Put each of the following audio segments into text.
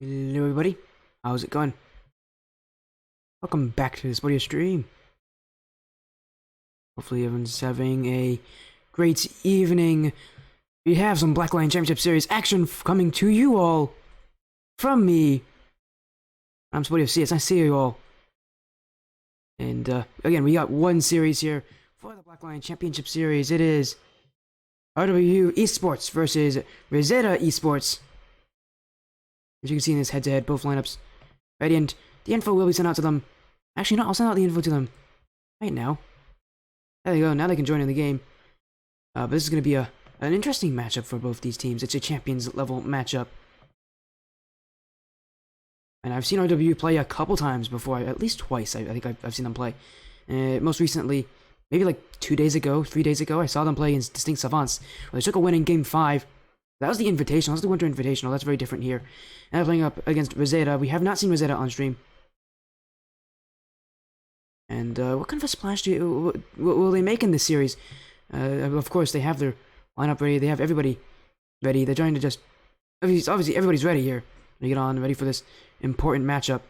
Hello everybody, how's it going? Welcome back to this audio stream. Hopefully everyone's having a great evening. We have some Black Lion Championship Series action coming to you all from me. I'm Sporty FC, it's nice to see you all. And again, we got one series here for the Black Lion Championship Series. It is RWU Esports versus Reseda Esports. As you can see in this head-to-head, both lineups ready, and the info will be sent out to them. Actually, no, I'll send out the info to them right now. There they go, now they can join in the game. But this is going to be an interesting matchup for both these teams. It's a Champions level matchup. And I've seen RWU play a couple times before, at least twice. I think I've seen them play. Most recently, maybe like 3 days ago, I saw them play against Distinct Savants. Well, they took a win in Game 5. That was the Invitational, that's the Winter Invitational, that's very different here. And they're playing up against Reseda. We have not seen Reseda on stream. And what kind of a splash will they make in this series? Of course, they have their lineup ready, they have everybody ready. They're trying to just... Obviously, everybody's ready here. They get on, ready for this important matchup.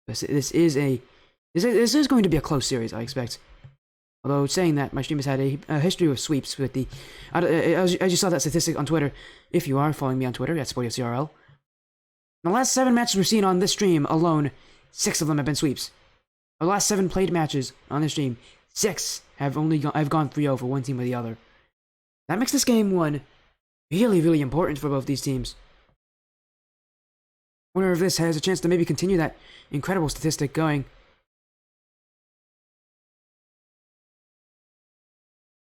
This is going to be a close series, I expect. Although, saying that, my stream has had a history of sweeps with the... as you saw that statistic on Twitter, if you are following me on Twitter, at SportyFCRL. The last 7 matches we've seen on this stream alone, 6 of them have been sweeps. The last 7 played matches on this stream, 6 have gone 3-0 for one team or the other. That makes this game 1 really, really important for both these teams. I wonder if this has a chance to maybe continue that incredible statistic going.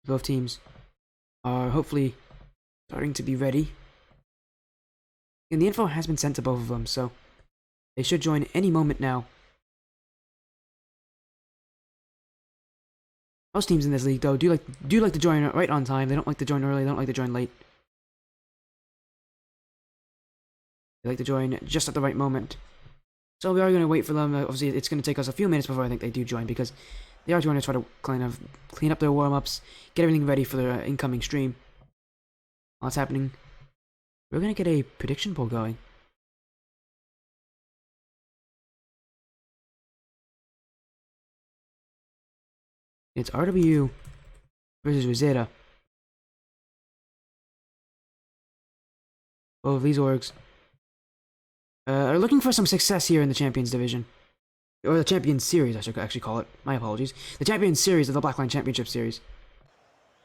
Both teams are hopefully starting to be ready. And the info has been sent to both of them, so they should join any moment now. Most teams in this league, though, do like to join right on time. They don't like to join early. They don't like to join late. They like to join just at the right moment. So we are going to wait for them. Obviously, it's going to take us a few minutes before I think they do join, because they are going to try to clean up their warm-ups, get everything ready for their incoming stream. While it's happening, we're going to get a prediction poll going. It's RWU versus Reseda. Both of these orgs are looking for some success here in the Champions Division. Or the Champions Series, I should actually call it. My apologies. The Champions Series of the Black Lion Championship Series.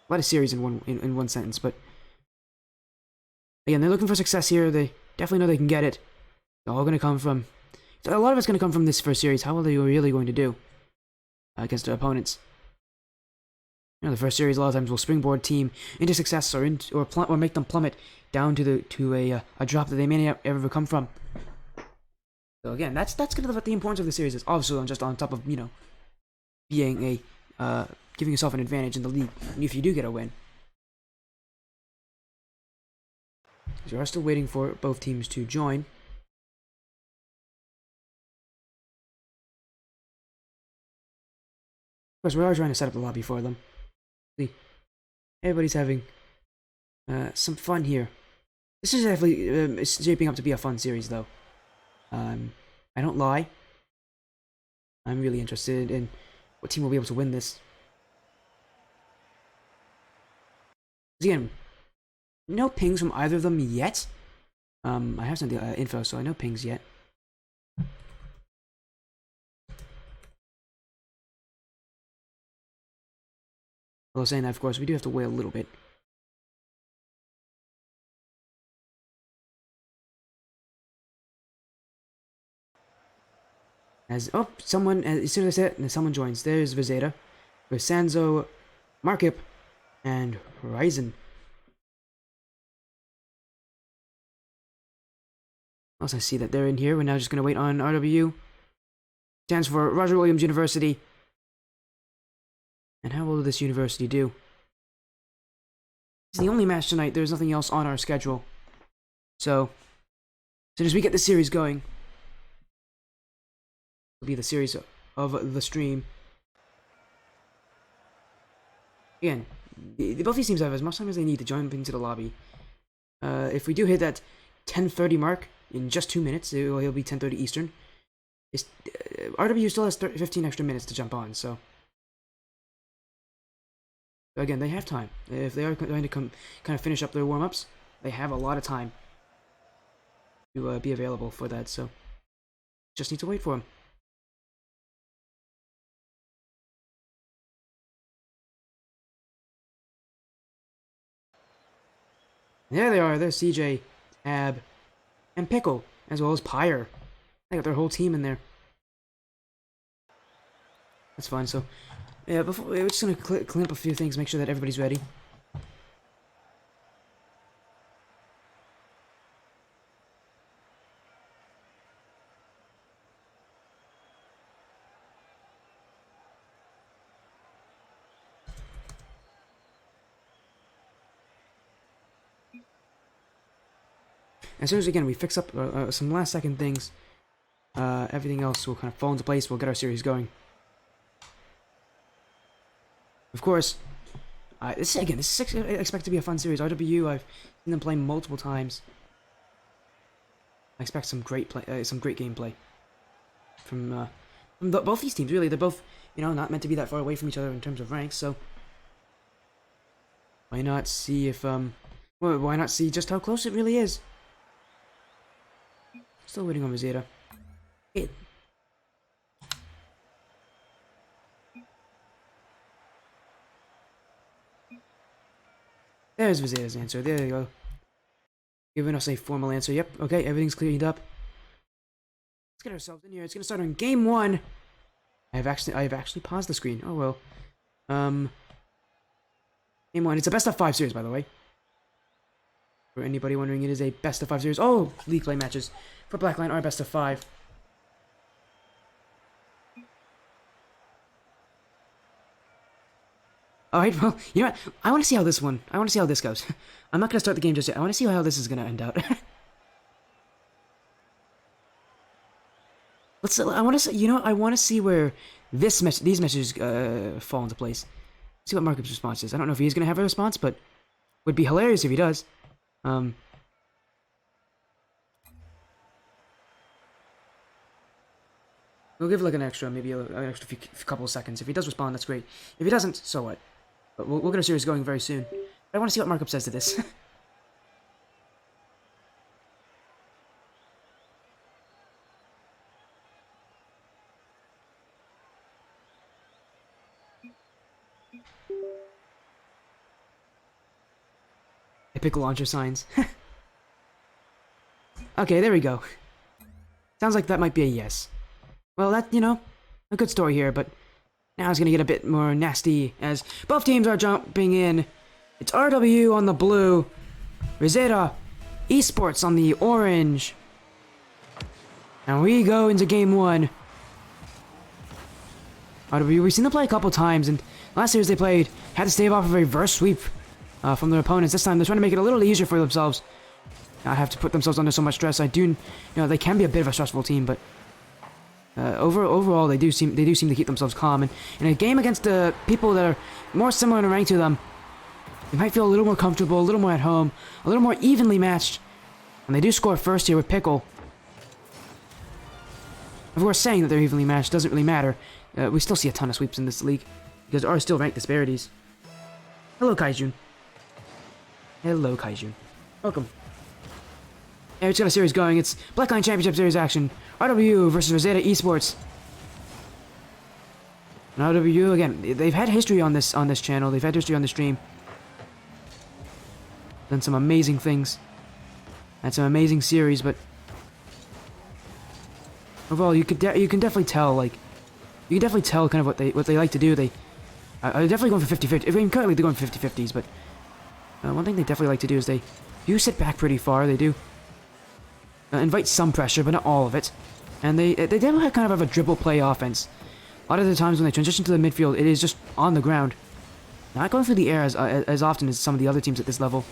A lot of series in one sentence, but... Again, they're looking for success here. They definitely know they can get it. It's all going to come from... A lot of it's going to come from this first series. How are they really going to do against their opponents? You know, the first series a lot of times will springboard team into success or make them plummet down to a drop that they may not ever come from. So again, that's kind of what the importance of the series is. Obviously, just on top of, you know, being giving yourself an advantage in the league if you do get a win. So we are still waiting for both teams to join. Of course, we are trying to set up the lobby for them. See, everybody's having some fun here. This is definitely shaping up to be a fun series, though. I don't lie. I'm really interested in what team will be able to win this. Again, no pings from either of them yet. I have some info, so I know pings yet. Although saying that, of course, we do have to wait a little bit. As someone, as soon as I say it, someone joins. There's Reseda, with Sanzo, Markip, and Horizon. Also, I see that they're in here. We're now just going to wait on RWU. Stands for Roger Williams University. And how will this university do? It's the only match tonight. There's nothing else on our schedule. So, as soon as we get the series going, it'll be the series of the stream. Again, both these teams have as much time as they need to jump into the lobby If we do hit that 10:30 mark in just 2 minutes, it'll be 10:30 Eastern. RWU still has 15 extra minutes to jump on, so again, they have time. If they are going to kind of finish up their warm-ups, they have a lot of time to be available for that, so just need to wait for them. There they are. There's CJ, Ab, and Pickle, as well as Pyre. They got their whole team in there. That's fine. So, yeah, we're just gonna clean up a few things, make sure that everybody's ready. As soon as, again, we fix up some last-second things, everything else will kind of fall into place. We'll get our series going. Of course, this is expected to be a fun series. RWU, I've seen them play multiple times. I expect some great gameplay from both these teams. Really, they're both, not meant to be that far away from each other in terms of ranks. So why not see if why not see just how close it really is? Still waiting on Reseda. Hey. There's Reseda's answer. There you go. Giving us a formal answer. Yep. Okay. Everything's cleaned up. Let's get ourselves in here. It's gonna start on game 1. I've actually paused the screen. Oh well. Game 1. It's a best of 5 series, by the way. For anybody wondering, it is a best of 5 series. Oh, league play matches for Blackline are best of 5. Alright, well, you know what? I want to see how this goes. I'm not going to start the game just yet. I want to see how this is going to end out. I want to see where these messages fall into place. See what Markup's response is. I don't know if he's going to have a response, but would be hilarious if he does. We'll give like an extra, maybe an extra couple of seconds. If he does respond, that's great. If he doesn't, so what? But we'll get our series going very soon. I want to see what Markup says to this. Epic launcher signs. Okay, there we go. Sounds like that might be a yes. Well, that, a good story here, but now it's gonna get a bit more nasty as both teams are jumping in. It's RWU on the blue, Reseda, Esports on the orange. And we go into game 1. RWU, we've seen them play a couple times, and last series they played had to stave off a reverse sweep from their opponents. This time they're trying to make it a little easier for themselves. Not have to put themselves under so much stress. They can be a bit of a stressful team, but overall they do seem to keep themselves calm. And in a game against the people that are more similar in rank to them, they might feel a little more comfortable, a little more at home, a little more evenly matched. And they do score first here with Pickle. Of course, saying that they're evenly matched doesn't really matter. We still see a ton of sweeps in this league because there are still rank disparities. Hello, Kaijun. Hello, Kaijun. Welcome. Yeah, we just got a series going. It's Blackline Championship Series action. RWU versus Reseda Esports. And RWU, again, they've had history on this channel. They've had history on the stream. Done some amazing things. Had some amazing series, but overall, you can definitely tell, kind of what they like to do. They're definitely going for 50-50. I mean, currently they're going for 50-50s, but one thing they definitely like to do is they do sit back pretty far. They do invite some pressure, but not all of it. And they definitely kind of have a dribble play offense. A lot of the times when they transition to the midfield, it is just on the ground. Not going through the air as often as some of the other teams at this level.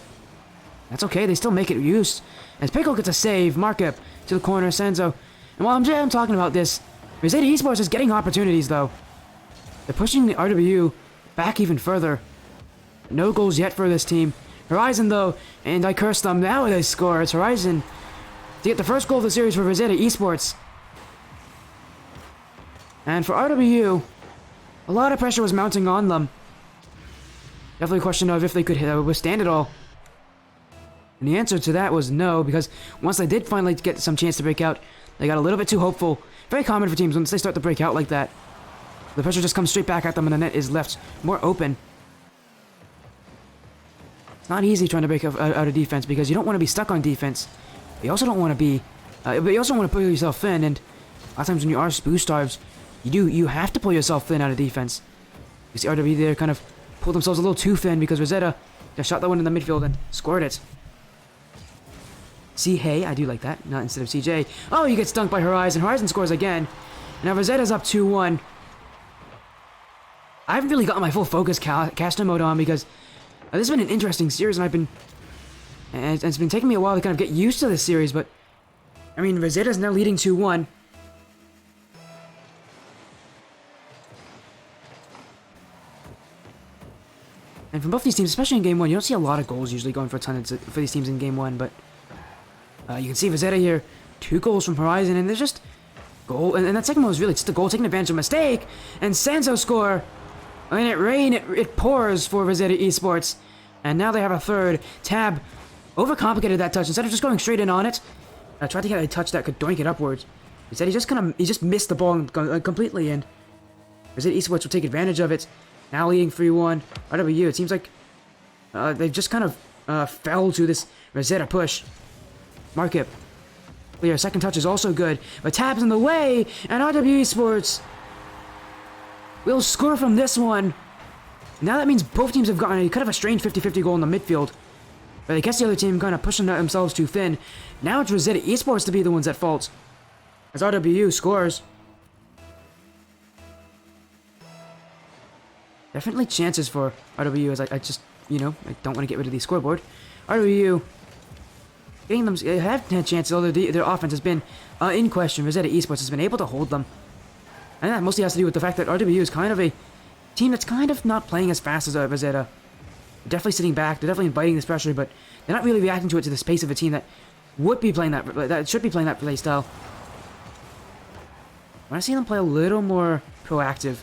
That's okay, they still make it use. As Pickle gets a save, Markup to the corner, Senzo. And while I'm talking about this, Reseda Esports is getting opportunities though. They're pushing the RWU back even further. No goals yet for this team. Horizon, though, and I cursed them. Now they score. It's Horizon to get the first goal of the series for Reseda Esports. And for RWU, a lot of pressure was mounting on them. Definitely a question of if they could withstand it all. And the answer to that was no, because once they did finally get some chance to break out, they got a little bit too hopeful. Very common for teams once they start to break out like that. The pressure just comes straight back at them and the net is left more open. It's not easy trying to break out of defense because you don't want to be stuck on defense. But you also don't want to be, but you also don't want to pull yourself thin. And a lot of times when you are boost starves, you have to pull yourself thin out of defense. You see RWU there kind of pulled themselves a little too thin because Reseda just shot that one in the midfield and scored it. See, hey, I do like that. Not instead of CJ. Oh, you get stunked by Horizon. Horizon scores again. Now Reseda's up 2-1. I haven't really gotten my full focus caster mode on because this has been an interesting series, and it's been taking me a while to kind of get used to this series, but I mean, Reseda's now leading 2-1. And from both these teams, especially in Game 1, you don't see a lot of goals usually going for a ton for these teams in Game 1, but you can see Reseda here, 2 goals from Horizon, and there's just goal, and that second one was really just a goal taking advantage of a mistake, and Sanzo score. I mean, it pours for Reseda Esports, and now they have a third. Tab overcomplicated that touch instead of just going straight in on it. Tried to get a touch that could doink it upwards. Instead, he just missed the ball completely, and Reseda Esports will take advantage of it. Now leading 3-1. RWU, it seems like they've just kind of fell to this Reseda push. Market. Clear. Second touch is also good, but Tab's in the way, and RWU Esports will score from this one. Now that means both teams have gotten a kind of a strange 50-50 goal in the midfield. But I guess the other team kind of pushing themselves too thin. Now it's Reseda Esports to be the ones at fault. As RWU scores. Definitely chances for RWU as I just, I don't want to get rid of the scoreboard. RWU getting them, have had chances, although their offense has been in question. Reseda Esports has been able to hold them. And that mostly has to do with the fact that RWU is kind of a team that's kind of not playing as fast as Reseda. They're definitely sitting back, they're definitely inviting this pressure, but they're not really reacting to it to the pace of a team that would be playing that should be playing that play style. I want to see them play a little more proactive.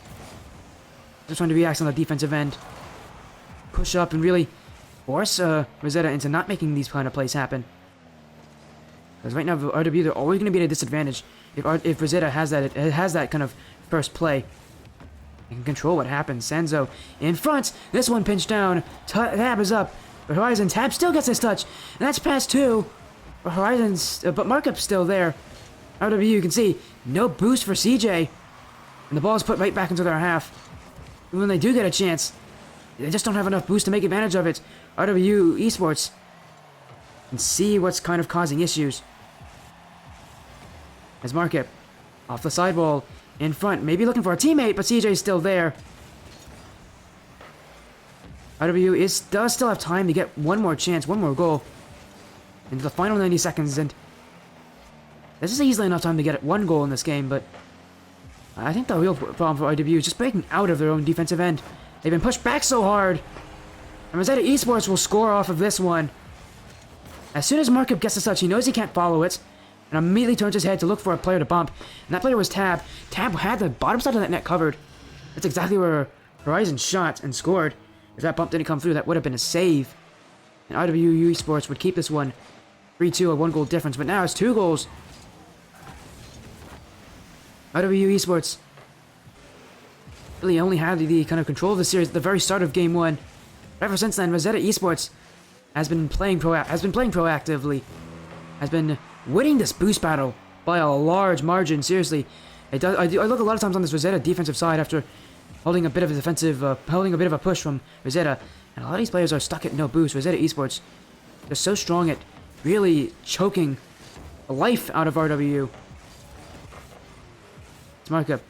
Just trying to react on the defensive end. Push up and really force Reseda into not making these kind of plays happen. Because right now, RWU, they're always going to be at a disadvantage if Reseda has that kind of first play. They can control what happens. Sanzo in front. This one pinched down. Tab is up. But Horizon, Tab still gets his touch. And that's past 2. But Horizon's, but Markup's still there. RWU, you can see, no boost for CJ. And the ball is put right back into their half. And when they do get a chance, they just don't have enough boost to make advantage of it. RWU Esports can see what's kind of causing issues. As Markup off the sidewall in front, maybe looking for a teammate, but CJ's still there. RWU does still have time to get one more chance, one more goal into the final 90 seconds, and this is easily enough time to get one goal in this game, but I think the real problem for RWU is just breaking out of their own defensive end. They've been pushed back so hard, and Reseda Esports will score off of this one. As soon as Markup gets the touch, he knows he can't follow it, and immediately turns his head to look for a player to bump, and that player was Tab. Tab had the bottom side of that net covered. That's exactly where Horizon shot and scored. If that bump didn't come through, that would have been a save. And RWU Esports would keep this one 3-2, a 1-goal difference, but now it's 2 goals. RWU Esports really only had the kind of control of the series at the very start of Game 1. But ever since then, Reseda Esports has been playing proactively, has been winning this boost battle by a large margin. Seriously, I look a lot of times on this Reseda defensive side after holding a bit of a push from Reseda, and a lot of these players are stuck at no boost. Reseda Esports, they're so strong at really choking the life out of RWU. It's Markup.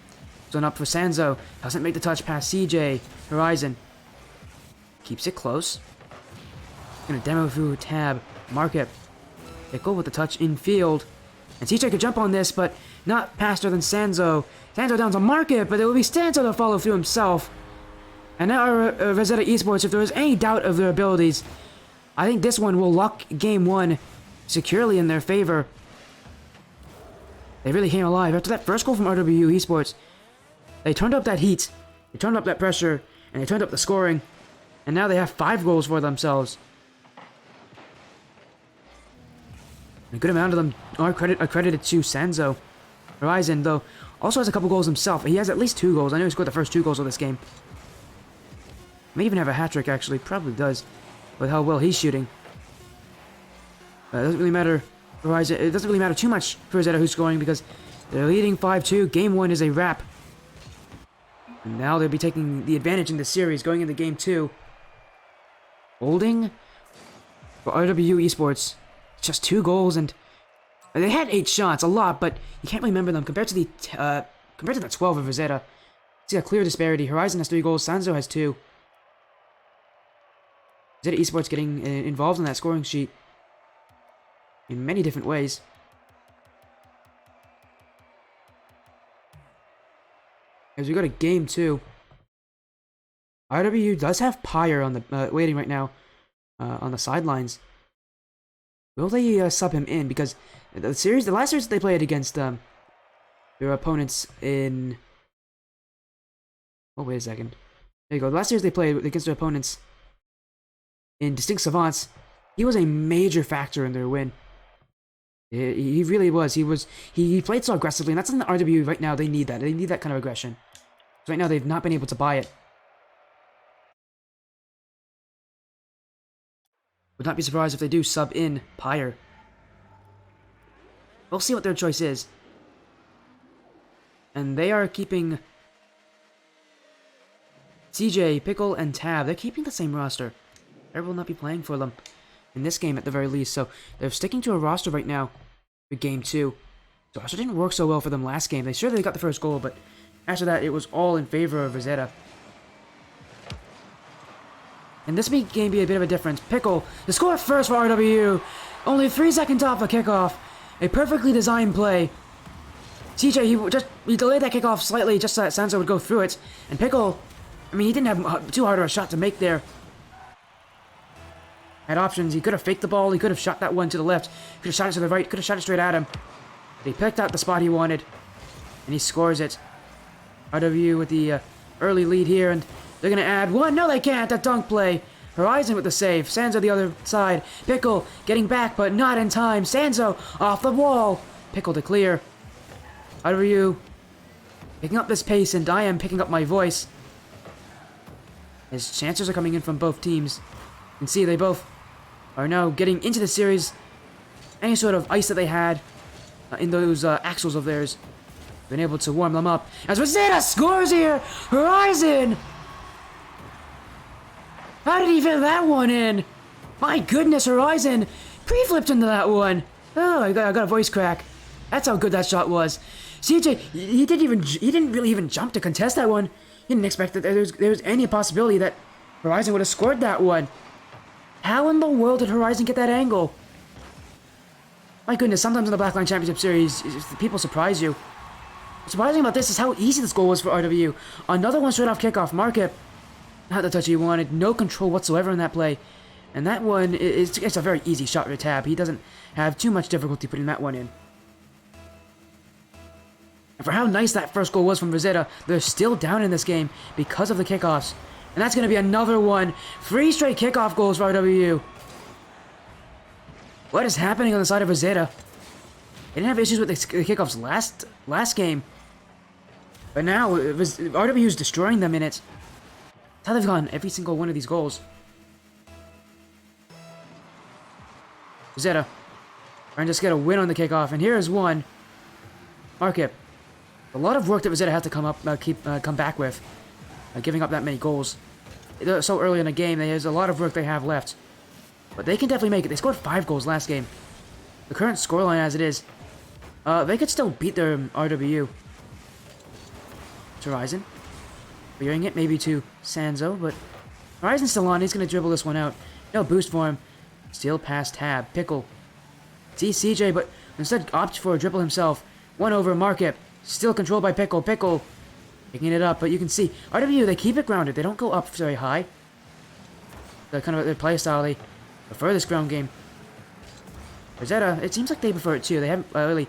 Zone up for Sanzo. Doesn't make the touch past CJ. Horizon. Keeps it close. Gonna demo through Tab. Markup. They go with the touch in field. And CJ could jump on this, but not faster than Sanzo. Sanzo down to Markup, but it will be Sanzo to follow through himself. And now Reseda Esports, if there is any doubt of their abilities, I think this one will lock game 1 securely in their favor. They really came alive. After that first goal from RWU Esports, they turned up that heat, they turned up that pressure, and they turned up the scoring. And now they have 5 goals for themselves. A good amount of them are credited to Sanzo. Horizon, though, also has a couple goals himself. He has at least 2 goals. I know he scored the first 2 goals of this game. May even have a hat-trick, actually. Probably does, with how well he's shooting. It doesn't really matter. Horizon. It doesn't really matter too much for Reseda who's scoring because they're leading 5-2. Game 1 is a wrap. And now they'll be taking the advantage in the series, going into Game 2. Holding for RWU Esports. Just 2 goals, and they had 8 shots, a lot, but you can't remember them compared to the 12 of Reseda. See a clear disparity. Horizon has 3 goals. Sanzo has 2. Reseda Esports getting involved in that scoring sheet in many different ways. As we go to Game 2, RWU does have Pyre on the waiting right now on the sidelines. Will they sub him in? Because the last series they played against their opponents in... Oh, wait a second. There you go. The last series they played against their opponents in Distinct Savants, he was a major factor in their win. He really was. He played so aggressively, and that's in the RWU right now. They need that. They need that kind of aggression. So right now, they've not been able to buy it. Would not be surprised if they do sub in Pyre. We'll see what their choice is. And they are keeping CJ, Pickle, and Tab. They're keeping the same roster. Pyre will not be playing for them in this game at the very least. So they're sticking to a roster right now for Game 2. So roster didn't work so well for them last game. They got the first goal, but after that, it was all in favor of Reseda. And this game be a bit of a difference. Pickle, the score first for RWU. Only 3 seconds off a kickoff. A perfectly designed play. CJ, he delayed that kickoff slightly just so that Sanzo would go through it. And Pickle, I mean, he didn't have too hard of a shot to make there. Had options. He could have faked the ball. He could have shot that one to the left. Could have shot it to the right. Could have shot it straight at him. But he picked out the spot he wanted. And he scores it. RWU with the early lead here, and they're going to add 1. No, they can't. That dunk play. Horizon with the save. Sanzo the other side. Pickle getting back, but not in time. Sanzo off the wall. Pickle to clear. RWU picking up this pace, and I am picking up my voice. As chances are coming in from both teams. You can see they both are now getting into the series. Any sort of ice that they had in those axles of theirs. Been able to warm them up. As Reseda scores here! Horizon! How did he fit that one in? My goodness, Horizon! Pre-flipped into that one! Oh, I got a voice crack. That's how good that shot was. CJ, he didn't really even jump to contest that one. He didn't expect that there was any possibility that Horizon would have scored that one. How in the world did Horizon get that angle? My goodness, sometimes in the Blackline Championship Series, people surprise you. What's surprising about this is how easy this goal was for RWU. Another one straight off kickoff. Market, not the touch he wanted. No control whatsoever in that play. And that one, it's a very easy shot for Tab. He doesn't have too much difficulty putting that one in. And for how nice that first goal was from Reseda, they're still down in this game because of the kickoffs. And that's going to be another one. 3 straight kickoff goals for RWU. What is happening on the side of Reseda? They didn't have issues with the kickoffs last game. But now, RWU is destroying them in it. That's how they've gotten every single one of these goals. Reseda trying to just get a win on the kickoff, and here is one. Market. A lot of work that Reseda has to come back with, giving up that many goals. So early in the game, there's a lot of work they have left. But they can definitely make it. They scored 5 goals last game. The current scoreline as it is, they could still beat their RWU. It's Horizon. Clearing it maybe to Sanzo, but Horizon's still on. He's going to dribble this one out. No boost for him. Still past Tab. Pickle. See CJ, but instead opts for a dribble himself. 1 over Market. Still controlled by Pickle. Pickle picking it up, but you can see RWU, they keep it grounded. They don't go up very high. They're kind of their play style. They prefer this ground game. Reseda, it seems like they prefer it too. They haven't really...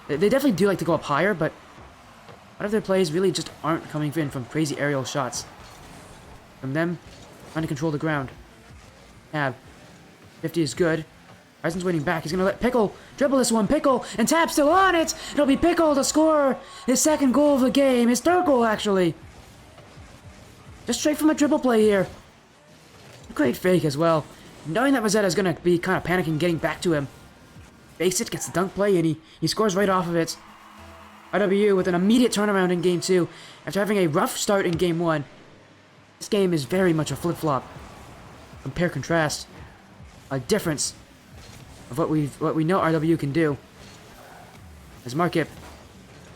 They definitely do like to go up higher, but a lot of their plays really just aren't coming in from crazy aerial shots. From them, trying to control the ground. Tab. 50 is good. Ryzen's waiting back. He's going to let Pickle dribble this one. Pickle, and Tab's still on it. It'll be Pickle to score his second goal of the game. His third goal, actually. Just straight from a dribble play here. Great fake as well. Knowing that Reseda is going to be kind of panicking, getting back to him. Fakes it, gets the dunk play, and he scores right off of it. RWU with an immediate turnaround in Game 2 after having a rough start in Game 1. This game is very much a flip-flop. Compare, contrast. A difference of what we know RWU can do. As Markip,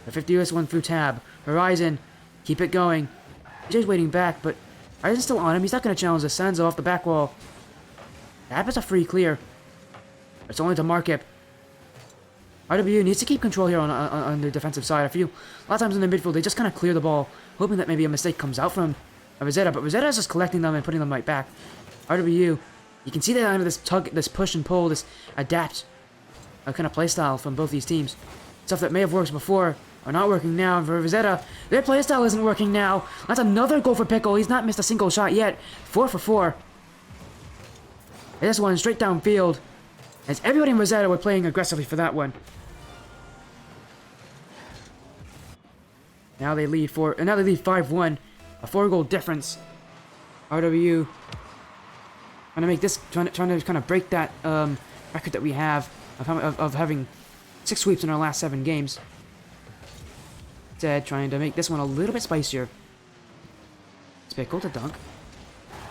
the 50 US one through Tab. Horizon, keep it going. CJ's waiting back, but Horizon's still on him. He's not going to challenge the Sanzo off the back wall. Tab is a free clear. It's only to Markip. RWU needs to keep control here on the defensive side. A lot of times in the midfield, they just kind of clear the ball, hoping that maybe a mistake comes out from Reseda, but Reseda is just collecting them and putting them right back. RWU, you can see that under this tug, this push and pull, this adapt kind of playstyle from both these teams. Stuff that may have worked before are not working now. And for Reseda, their playstyle isn't working now. That's another goal for Pickle. He's not missed a single shot yet. 4 for 4. This one straight downfield. As everybody in Reseda were playing aggressively for that one. Now they lead 5-1. A 4-goal difference. RWU trying to make this, trying to kind of break that record that we have of having 6 sweeps in our last 7 games. Instead, trying to make this one a little bit spicier. It's Pickle to dunk.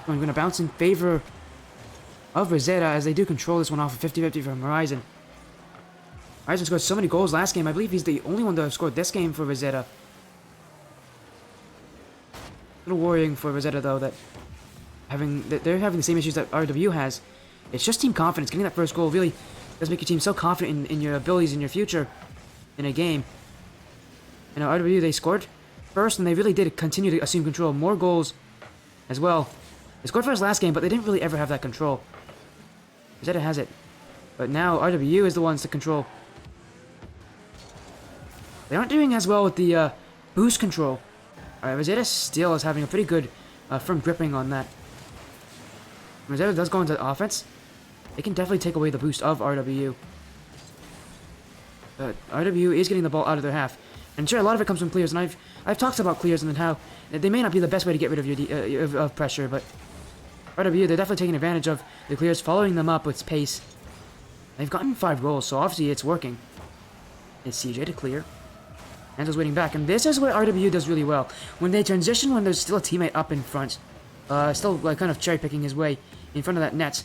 I'm going to bounce in favor of Reseda as they do control this one off of 50-50 from Horizon. Horizon scored so many goals last game. I believe he's the only one to have scored this game for Reseda. A little worrying for Reseda though that they're having the same issues that RWU has. It's just team confidence. Getting that first goal really does make your team so confident in your abilities in your future in a game. You know, RWU, they scored first and they really did continue to assume control. More goals as well. They scored first last game, but they didn't really ever have that control. Reseda has it. But now RWU is the ones to control. They aren't doing as well with the boost control. Reseda still is having a pretty good firm gripping on that. Reseda does go into offense. They can definitely take away the boost of RWU. But RWU is getting the ball out of their half. And sure, a lot of it comes from clears, and I've talked about clears and how they may not be the best way to get rid of your of pressure, but RWU, they're definitely taking advantage of the clears, following them up with pace. They've gotten 5 goals, so obviously it's working. It's CJ to clear. Angel's waiting back, and this is what RWU does really well. When they transition, when there's still a teammate up in front, still like kind of cherry-picking his way in front of that net.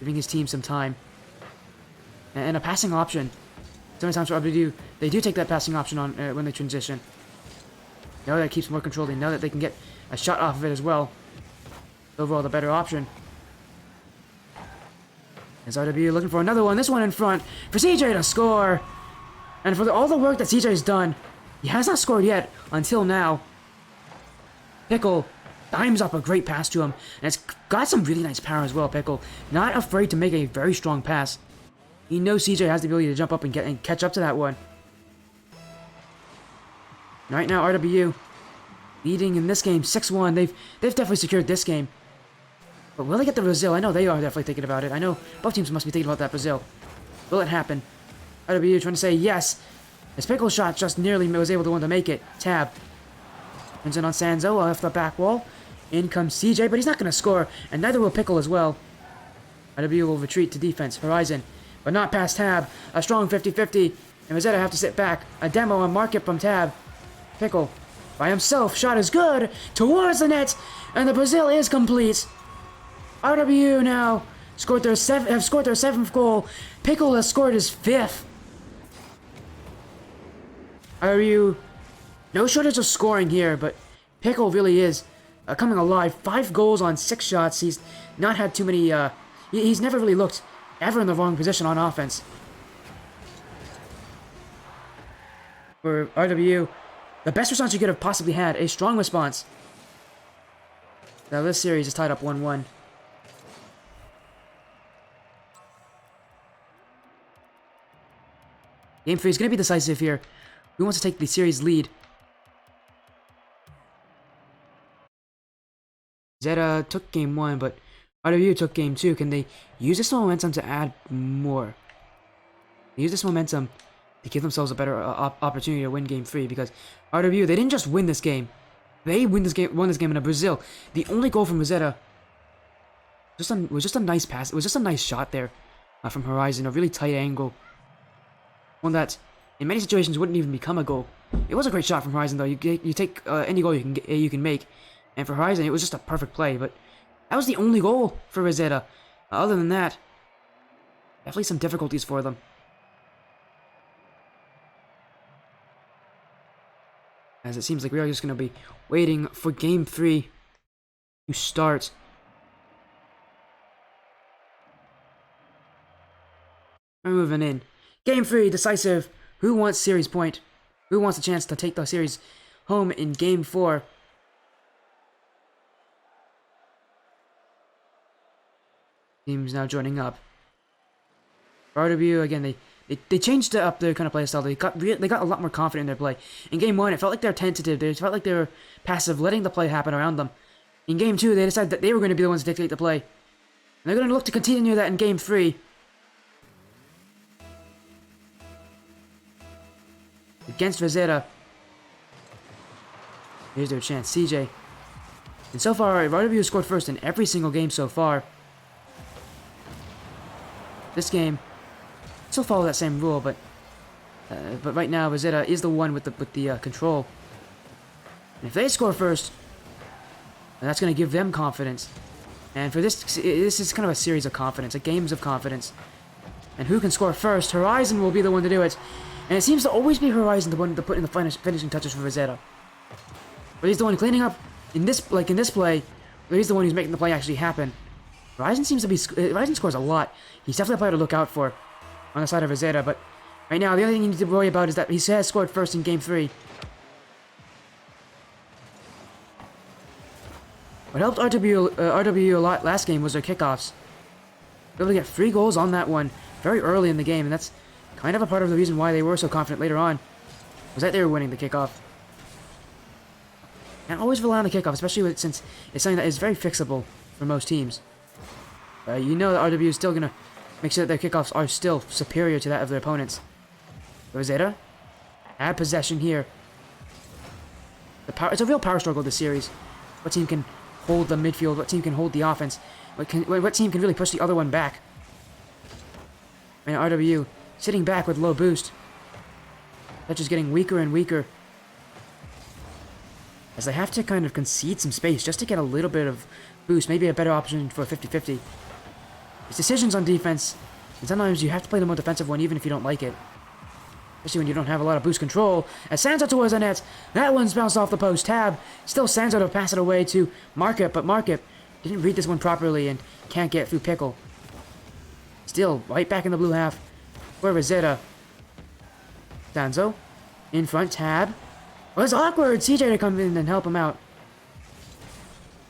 Giving his team some time. And a passing option. So many times for RWU, they do take that passing option on when they transition. They know that it keeps more control. They know that they can get a shot off of it as well. Overall, the better option. As RWU looking for another one. This one in front for CJ to score. And for all the work that CJ has done, he has not scored yet until now. Pickle dimes up a great pass to him. And it's got some really nice power as well, Pickle. Not afraid to make a very strong pass. He knows CJ has the ability to jump up and catch up to that one. Right now, RWU leading in this game 6-1. They've definitely secured this game. But will they get the Brazil? I know they are definitely thinking about it. I know both teams must be thinking about that Brazil. Will it happen? RWU trying to say yes. His Pickle shot just nearly was able to make it. Tab. Turns in on Sanzo off the back wall. In comes CJ, but he's not going to score. And neither will Pickle as well. RWU will retreat to defense. Horizon. But not past Tab. A strong 50-50. And Reseda have to sit back. A demo on Market from Tab. Pickle. By himself. Shot is good. Towards the net. And the Brazil is complete. RWU now have scored their 7th goal. Pickle has scored his 5th. RWU, no shortage of scoring here, but Pickle really is coming alive. 5 goals on 6 shots. He's not had too many, he's never really looked ever in the wrong position on offense. For RWU, the best response you could have possibly had, a strong response. Now this series is tied up 1-1. Game 3 is going to be decisive here. Who wants to take the series lead? Reseda took game 1, but RWU took game 2. Can they use this momentum to add more? Use this momentum to give themselves a better opportunity to win game 3, because RWU, they didn't just win this game. They won this game in Brazil. The only goal from Reseda was just a nice pass. It was just a nice shot there from Horizon, a really tight angle. One that, in many situations, wouldn't even become a goal. It was a great shot from Horizon, though. You take any goal you can make, and for Horizon, it was just a perfect play. But that was the only goal for Reseda. Other than that, definitely some difficulties for them. As it seems like we are just going to be waiting for Game 3 to start. We're moving in. Game 3, decisive. Who wants series point? Who wants a chance to take the series home in Game 4? Teams now joining up. RWU, again, they changed up their kind of play style. They got a lot more confident in their play. In Game 1, it felt like they were tentative. They felt like they were passive, letting the play happen around them. In Game 2, they decided that they were going to be the ones to dictate the play. And they're going to look to continue that in Game 3. Against Reseda. Here's their chance. CJ. And so far, RWU scored first in every single game so far. This game still follow that same rule, but right now Reseda is the one with the control. And if they score first, then that's going to give them confidence. And for this is kind of a series of confidence, a games of confidence. And who can score first? Horizon will be the one to do it. And it seems to always be Horizon the one to put in the finishing touches for Reseda. But he's the one cleaning up in this play. But he's the one who's making the play actually happen. Horizon scores a lot. He's definitely a player to look out for on the side of Reseda, but right now the only thing you need to worry about is that he has scored first in Game 3. What helped RWU a lot last game was their kickoffs. They were able to get 3 goals on that one very early in the game, and that's kind of a part of the reason why they were so confident later on, was that they were winning the kickoff. And always rely on the kickoff, especially since it's something that is very fixable for most teams. You know that RWU is still going to make sure that their kickoffs are still superior to that of their opponents. Reseda had possession here. It's a real power struggle this series. What team can hold the midfield? What team can hold the offense? What team can really push the other one back? And RWU sitting back with low boost. That's just getting weaker and weaker. As they have to kind of concede some space just to get a little bit of boost. Maybe a better option for a 50-50. It's decisions on defense, and sometimes you have to play the more defensive one even if you don't like it. Especially when you don't have a lot of boost control. As Sanzo towards the net, that one's bounced off the post. Tab, still Sanzo to pass it away to Markup, but Markup didn't read this one properly and can't get through Pickle. Still, right back in the blue half for Reseda. Sanzo, in front, Tab. Well, it's awkward, CJ to come in and help him out.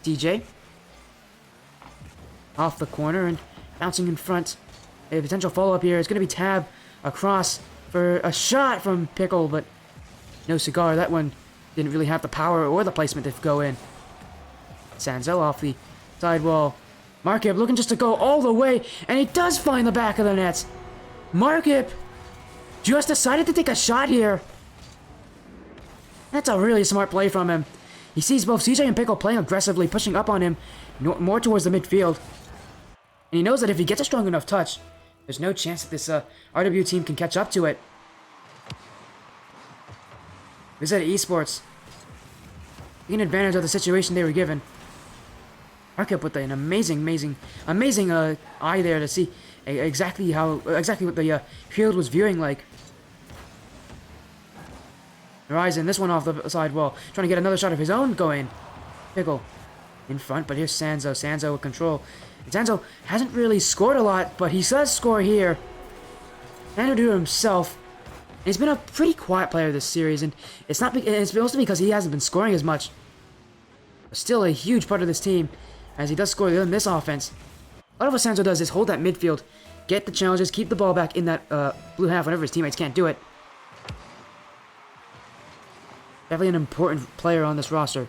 CJ. Off the corner and bouncing in front. A potential follow-up here is going to be Tab across for a shot from Pickle, but no cigar. That one didn't really have the power or the placement to go in. Sanzo off the side wall. Markup looking just to go all the way, and he does find the back of the net. Markup just decided to take a shot here. That's a really smart play from him. He sees both CJ and Pickle playing aggressively, pushing up on him more towards the midfield. And he knows that if he gets a strong enough touch, there's no chance that this RWU team can catch up to it. Reseda Esports taking advantage of the situation they were given. Markup with an amazing eye there to see exactly what the field was viewing like. Horizon, this one off the side wall, trying to get another shot of his own going. Pickle in front, but here's Sanzo. Sanzo with control. And Sanzo hasn't really scored a lot, but he does score here. Sanzo do it himself. And he's been a pretty quiet player this series, and it's mostly because he hasn't been scoring as much. But still a huge part of this team, as he does score in this offense. A lot of what Sanzo does is hold that midfield get the challenges, keep the ball back in that blue half whenever his teammates can't do it. Definitely an important player on this roster,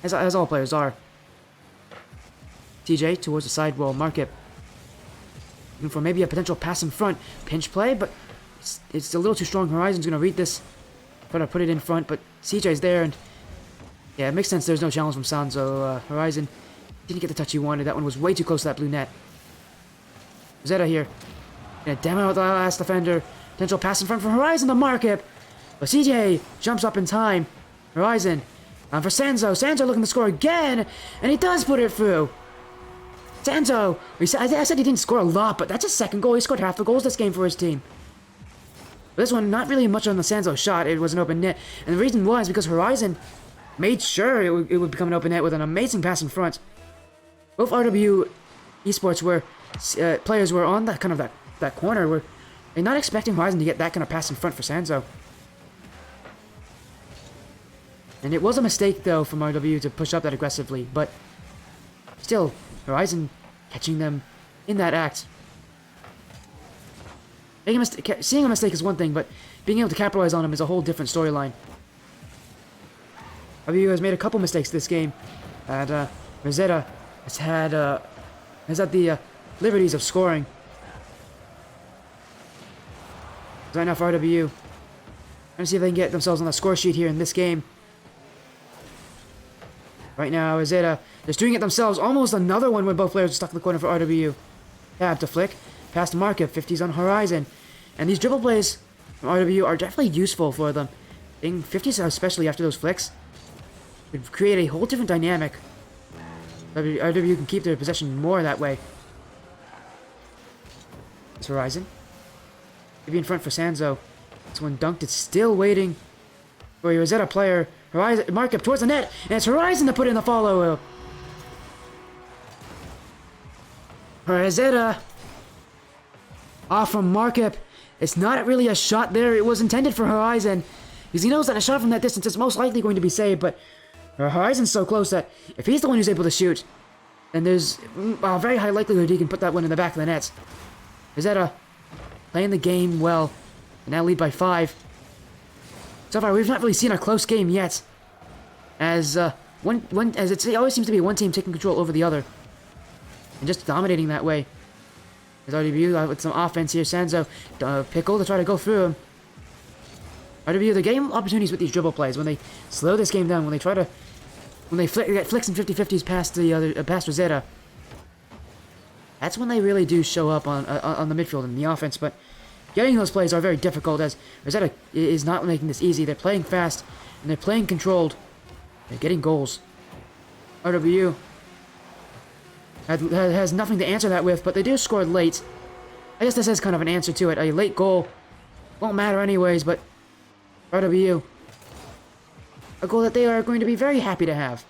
as all players are. TJ towards the side wall, Market. Looking for maybe a potential pass in front. Pinch play, but it's a little too strong. Horizon's going to read this. Try to put it in front, but CJ's there, and yeah, it makes sense. There's no challenge from Sanzo. Horizon didn't get the touch he wanted. That one was way too close to that blue net. Reseda here. Gonna damn out the last defender. Potential pass in front from Horizon to Market. But CJ jumps up in time. Horizon. For Sanzo. Sanzo looking to score again. And he does put it through. Sanzo. I said he didn't score a lot, but that's his second goal. He scored half the goals this game for his team. But this one, not really much on the Sanzo shot. It was an open net. And the reason was because Horizon made sure it would become an open net with an amazing pass in front. Both RWU Esports were players were on that kind of that corner. Were they're not expecting Horizon to get that kind of pass in front for Sanzo. And it was a mistake though from RWU to push up that aggressively, but still Horizon catching them in that act. Seeing a mistake is one thing, but being able to capitalize on them is a whole different storyline. RWU has made a couple mistakes this game, and Reseda has had the liberties of scoring. Right now for RWU, trying to see if they can get themselves on the score sheet here in this game. Right now, Reseda just doing it themselves. Almost another one when both players are stuck in the corner for RWU. Tab to flick, past the market, 50s on Horizon. And these dribble plays from RWU are definitely useful for them. Being 50s, especially after those flicks, would create a whole different dynamic. RWU can keep their possession more that way. It's Horizon. Maybe in front for Sanzo. This one dunked. It's still waiting for a Reseda player. Horizon, mark up towards the net, and it's Horizon to put in the follow-up. Reseda off from Markup. It's not really a shot there. It was intended for Horizon, because he knows that a shot from that distance is most likely going to be saved, but Horizon's so close that if he's the one who's able to shoot, then there's a very high likelihood he can put that one in the back of the net. Reseda playing the game well, and now lead by 5. So far, we've not really seen a close game yet, as it always seems to be one team taking control over the other, and just dominating that way. There's RWU with some offense here. Sanzo, Pickle to try to go through him. RWU, they're getting opportunities with these dribble plays when they slow this game down. When they get flicks and 50-50s past past Reseda. That's when they really do show up on the midfield and the offense, but getting those plays are very difficult as Reseda is not making this easy. They're playing fast, and they're playing controlled. They're getting goals. RWU has nothing to answer that with, but they do score late. I guess this is kind of an answer to it. A late goal won't matter anyways, but RWU, a goal that they are going to be very happy to have.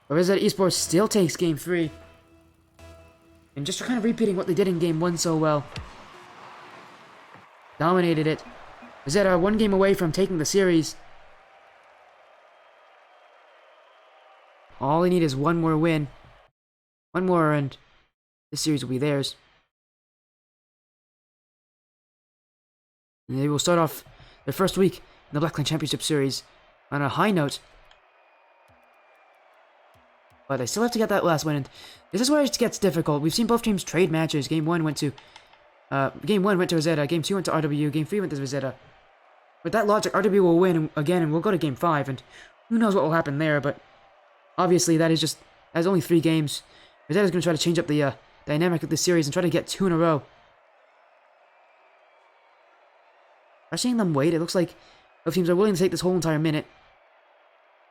But Reseda Esports still takes Game 3. And just kind of repeating what they did in Game 1 so well. Dominated it. Reseda one game away from taking the series. All they need is one more win. One more and this series will be theirs. And they will start off their first week in the Blackline Championship Series on a high note. But they still have to get that last win, and this is where it gets difficult. We've seen both teams trade matches. Game 1 went to Reseda. Game 2 went to RWU. Game 3 went to Reseda. With that logic, RWU will win again, and we'll go to Game 5, and who knows what will happen there, but obviously that's only 3 games. Reseda's going to try to change up the dynamic of this series and try to get 2 in a row. By seeing them wait, it looks like both teams are willing to take this whole entire minute.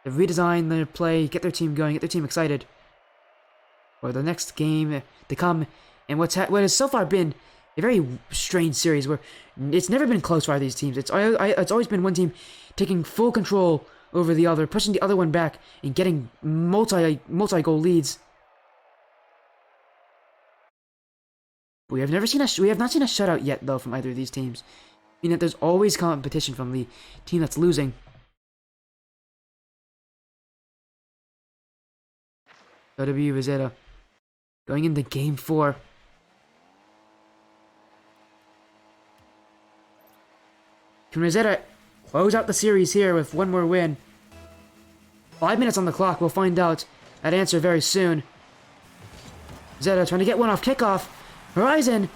They redesign their play, get their team going, get their team excited for the next game to come. And what has so far been a very strange series where it's never been close for these teams. It's always been one team taking full control over the other, pushing the other one back, and getting multi-goal leads. We have not seen a shutout yet, though, from either of these teams. Meaning that there's always competition from the team that's losing. RWU Reseda Going into Game 4. Can Reseda close out the series here with one more win? 5 minutes on the clock. We'll find out that answer very soon. Reseda trying to get one off kickoff. Horizon.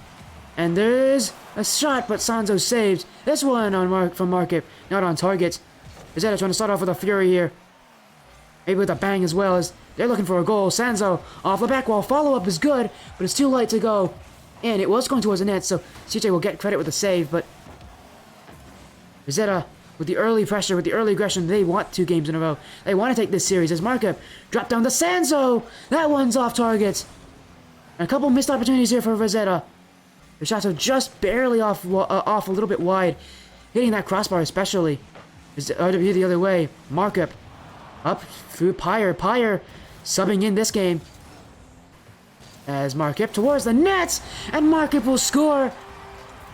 And there's a shot, but Sanzo saved. This one on from Market, not on target. Reseda trying to start off with a fury here. Maybe with a bang as well, as they're looking for a goal. Sanzo off the back wall. Follow-up is good, but it's too light to go. And it was going towards the net, so CJ will get credit with the save, but Reseda, with the early pressure, with the early aggression, they want 2 games in a row. They want to take this series as Markup drop down to Sanzo. That one's off target. And a couple missed opportunities here for Reseda. The shots are just barely off a little bit wide. Hitting that crossbar especially. RWU the other way. Markup up through Pyre. Pyre subbing in this game. As Markup towards the nets. And Markup will score.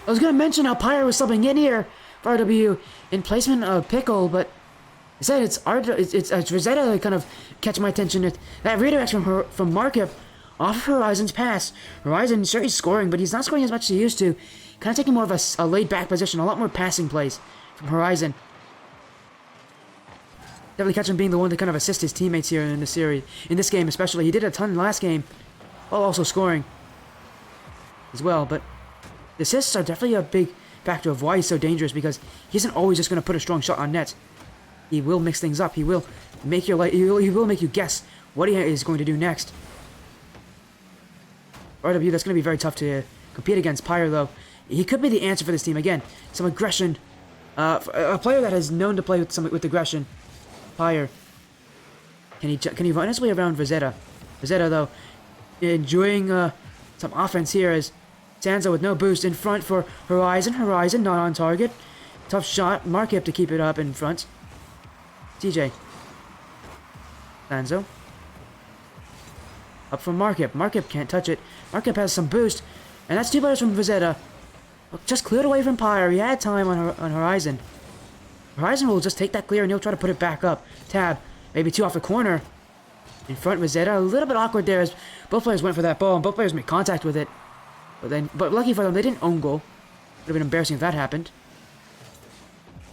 I was going to mention how Pyre was subbing in here for RWU in placement of Pickle, but instead it's Reseda that kind of catch my attention. That redirect from Markup off of Horizon's pass. Horizon, sure, he's scoring, but he's not scoring as much as he used to. Kind of taking more of a laid-back position, a lot more passing plays from Horizon. Definitely catch him being the one to kind of assist his teammates here in the series. In this game especially. He did a ton last game, while also scoring as well, but the assists are definitely a big factor of why he's so dangerous, because he isn't always just going to put a strong shot on net. He will mix things up. He will make your he will make you guess what he is going to do next. RW, that's going to be very tough to compete against. Pyre, though, he could be the answer for this team. Again, some aggression. A player that is known to play with aggression. Pyre. Can he run his way around Reseda? Reseda, though, enjoying some offense here as Sanzo with no boost in front for Horizon. Horizon not on target. Tough shot. Markup to keep it up in front. TJ. Sanzo. Up from Markup. Markup can't touch it. Markup has some boost. And that's 2 players from Reseda. Just cleared away from Pyre. He had time on Horizon. Horizon will just take that clear and he'll try to put it back up. Tab. Maybe 2 off the corner. In front, Reseda. A little bit awkward there as both players went for that ball and both players made contact with it. But lucky for them, they didn't own goal. Would have been embarrassing if that happened.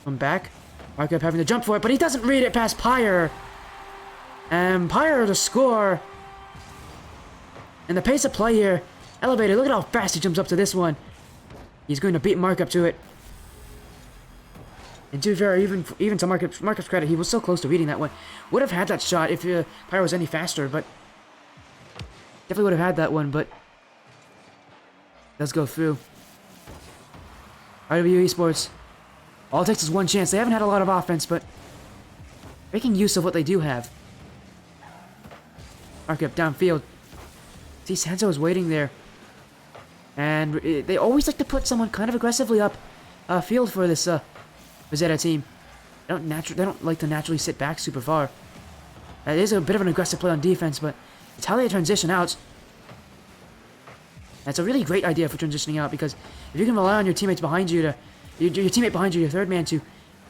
Come back. Markup having to jump for it, but he doesn't read it past Pyre. And Pyre to score. And the pace of play here, elevated. Look at how fast he jumps up to this one. He's going to beat Markup to it. And to be fair, even to Markup's credit, he was so close to reading that one. Would have had that shot if Pyre was any faster, but definitely would have had that one, but does go through. RWU Esports. All it takes is one chance. They haven't had a lot of offense, but making use of what they do have. Markup downfield. See, Sanzo is waiting there. And they always like to put someone kind of aggressively up field for this Reseda team. They don't like to naturally sit back super far. It is a bit of an aggressive play on defense, but it's how they transition out. That's a really great idea for transitioning out, because if you can rely on your teammates behind you your teammate behind you, your third man, to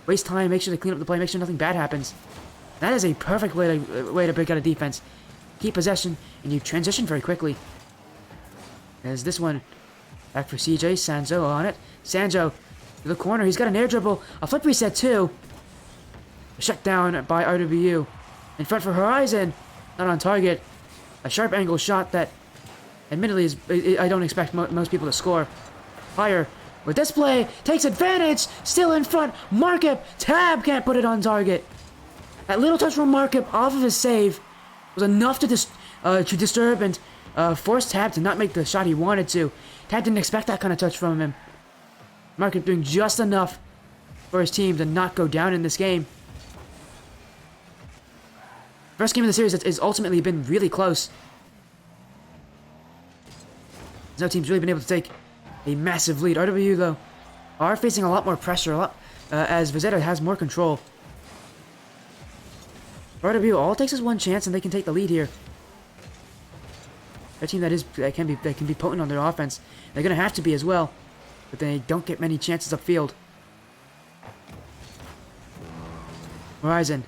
waste time, make sure to clean up the play, make sure nothing bad happens. That is a perfect way to break out a defense. Keep possession, and you transition very quickly. As this one, back for CJ, Sanzo on it. Sanzo to the corner, he's got an air dribble, a flip reset too. Shut down by RWU. In front for Horizon, not on target. A sharp angle shot that admittedly I don't expect most people to score. Pyre with this play, takes advantage, still in front. Markup, Tab can't put it on target. That little touch from Markup off of his save was enough to disturb and force Tab to not make the shot he wanted to. Tab didn't expect that kind of touch from him. Markup doing just enough for his team to not go down in this game. First game of the series has ultimately been really close. No team's really been able to take a massive lead. RWU, though, are facing a lot more pressure, as Reseda has more control. For RWU, all it takes is one chance and they can take the lead here. A team that can be potent on their offense. They're going to have to be as well, but they don't get many chances upfield. Horizon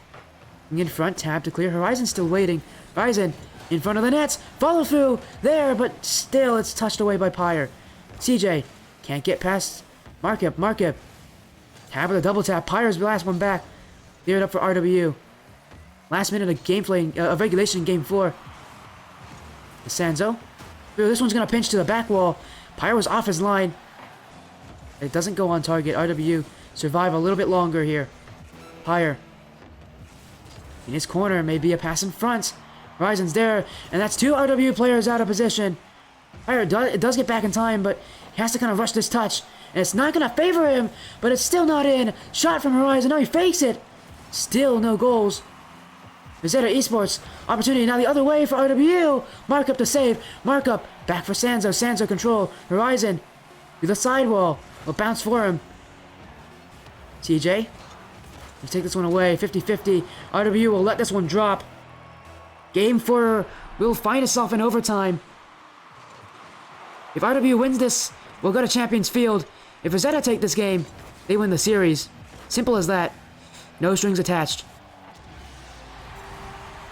in front, Tab to clear. Horizon still waiting. Horizon In front of the nets. Follow through. There, but still it's touched away by Pyre. CJ can't get past Markup. Tap with a double tap. Pyre's the last one back. Clear it up for RWU. Last minute of gameplay, of regulation in game 4. Sanzo. This one's going to pinch to the back wall. Pyre was off his line. It doesn't go on target. RWU survive a little bit longer here. Pyre. In his corner, maybe a pass in front. Horizon's there, and that's 2 RWU players out of position. Pyre does get back in time, but he has to kind of rush this touch. And it's not going to favor him, but it's still not in. Shot from Horizon. Now he fakes it. Still no goals. Reseda Esports. Opportunity now the other way for RWU. Markup to save. Markup. Back for Sanzo. Sanzo control. Horizon. To the sidewall. Will bounce for him. TJ. You take this one away. 50-50. RWU will let this one drop. Game 4 will find itself in overtime. If RWU wins this, we'll go to Champions Field. If Reseda take this game, they win the series. Simple as that. No strings attached.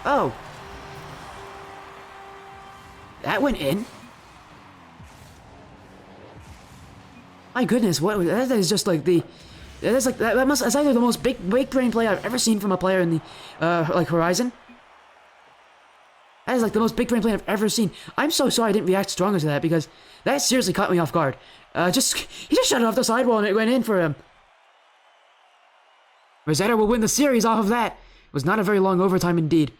Oh. That went in. My goodness, what that is just like the that's like that's either the most big brain play I've ever seen from a player in the like Horizon. That is like the most big brain play I've ever seen. I'm so sorry I didn't react stronger to that because that seriously caught me off guard. He just shot it off the sidewall and it went in for him. Reseda will win the series off of that. It was not a very long overtime indeed.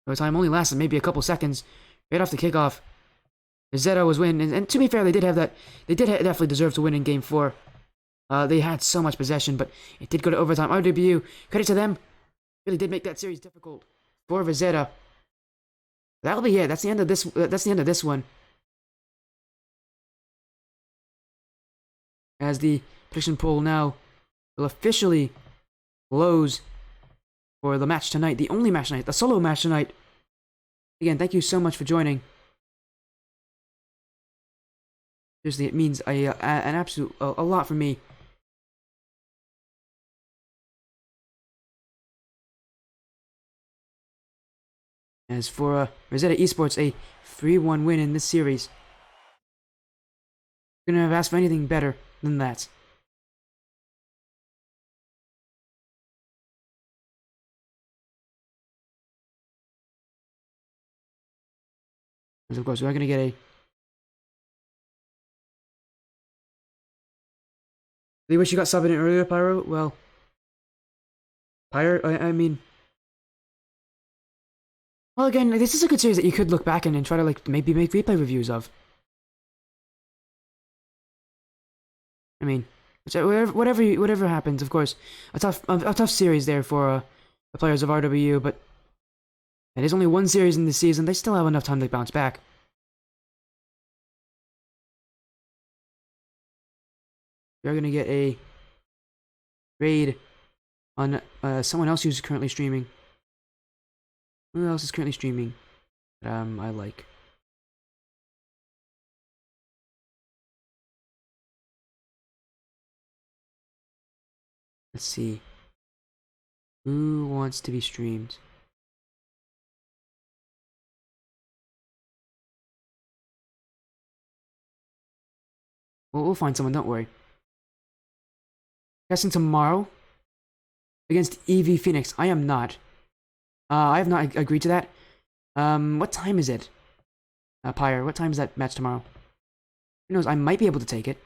Overtime only lasted maybe a couple seconds. Right off the kickoff, Reseda was winning, and to be fair, they did have that. They did definitely deserve to win in Game 4. They had so much possession, but it did go to overtime. RWU, credit to them, really did make that series difficult for Reseda. That'll be it. That's the end of this. That's the end of this one. As the prediction poll now will officially close for the match tonight, the only match tonight, the solo match tonight. Again, thank you so much for joining. Seriously, it means an absolute a lot for me. As for Reseda Esports, a 3-1 win in this series. Couldn't have asked for anything better than that. As of course, we're going to get a... They wish you got subbed in earlier, Pyro? Well... Pyro, I mean... Well, again, this is a good series that you could look back in and try to, like, maybe make replay reviews of. I mean, whatever happens, of course. A tough series there for the players of RWU, but... It is only one series in the season. They still have enough time to bounce back. They're going to get a raid on someone else who's currently streaming. Who else is currently streaming that I like? Let's see. Who wants to be streamed? Well, we'll find someone, don't worry. Guessing tomorrow against EV Phoenix. I am not. I have not agreed to that. What time is it? Pyre, what time is that match tomorrow? Who knows, I might be able to take it.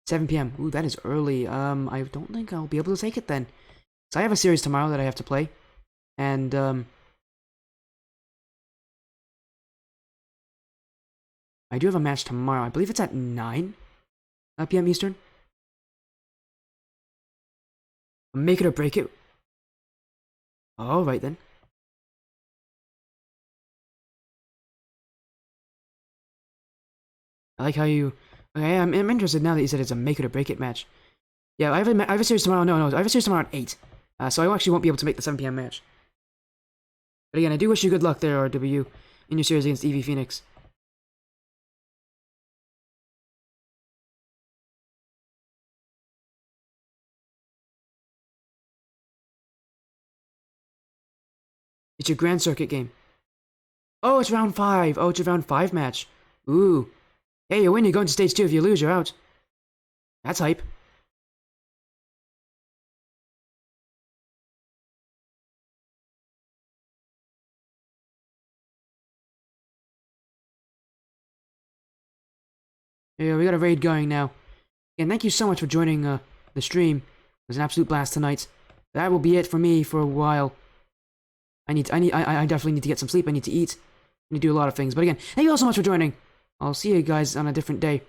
$7 p.m. Ooh, that is early. I don't think I'll be able to take it then. So I have a series tomorrow that I have to play. And, I do have a match tomorrow. I believe it's at 9 p.m. Eastern. Make it or break it. Alright then. I like how you... Okay, I'm interested now that you said it's a make it or break it match. Yeah, I have a series tomorrow. No, I have a series tomorrow at 8. So I actually won't be able to make the 7 p.m. match. But again, I do wish you good luck there, RWU, in your series against EV Phoenix. It's your Grand Circuit game. Oh, it's round 5. Oh, it's a round 5 match. Ooh. Hey, you win, you're going to stage 2. If you lose, you're out. That's hype. Yeah, we got a raid going now. And thank you so much for joining the stream. It was an absolute blast tonight. That will be it for me for a while. I definitely need to get some sleep. I need to eat. I need to do a lot of things. But again, thank you all so much for joining. I'll see you guys on a different day.